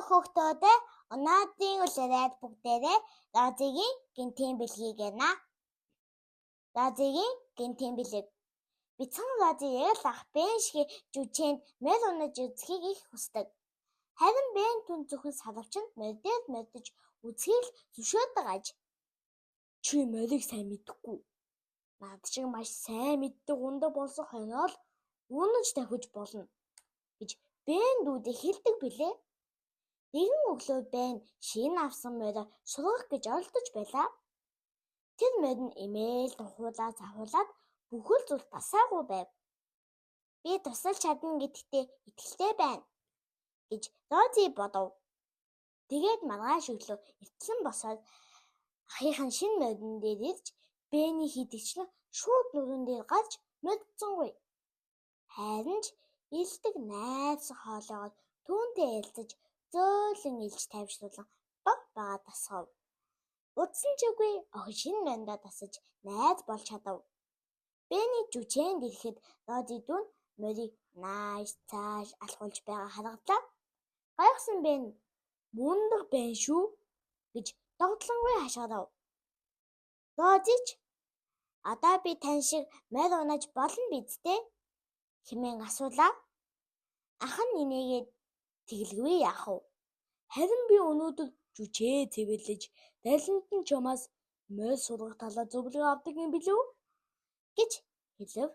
хүүхдүүдээ өнөөдрийн үлрээд бүгдээрээ Лозигийн гинтийн бэлгийг ярина. Лозигийн гинтийн бэлэг. Бяцхан Лози яг л ах Бен шиг жүжээнд мэл унаж үзхийг их хүсдэг. Харин Бен түн зөвхөн салавчанд мордож үзхийг л зөвшөөрдөг аж. Чи морийг сайн мэдэхгүй. Наад шиг маш сайн мэддэг ундаг болсон хойноо л унаж давхиж болно гэж Бен дүүдээ хэлдэг билээ. Нэгэн өглөө Бен шинэ авсан морийг сургах гэж оролдож байлаа. Тэр морь нь эмээл тухуулаад завхуулаад бүхэл зүйл тасаагүй байв. Би тусалж чадна гэдэгтээ итгэлтэй байна гэж Лози бодов. Тэгээд маргааш өглөө эвтлэн босоод ахыхын шинэ морин дээр ирж Бений хийдэгчлэн шууд нүрэн дээр гарч модцсонгүй. Харин ч илдэг найз хоолойгоор түүнтэй ярилцаж зөөлөн илж тайвшруулан баг бага тасгав. Утсан ч үгүй охин шинэ мориндоо тасаж найз болж чадав. Бений жүжээнд ирэхэд Лози дүүн морийг нааш цааш алхуулж байгаа харагдлаа. Гайхсан Бен мундаг байна шүү гэж догтлонгүй хашгирав. Лози ч одоо би тань шиг морь унаж болно биз дээ хэмээн асуулаа. Ах нь нинээгээд тэгэлгүй яах вэ? Харин би өнөөдөр жүжээ цэвэрлэж дайлантан чамаас морь сургах талаар зөвлөгөө авдаг юм билүү гэж хэлв.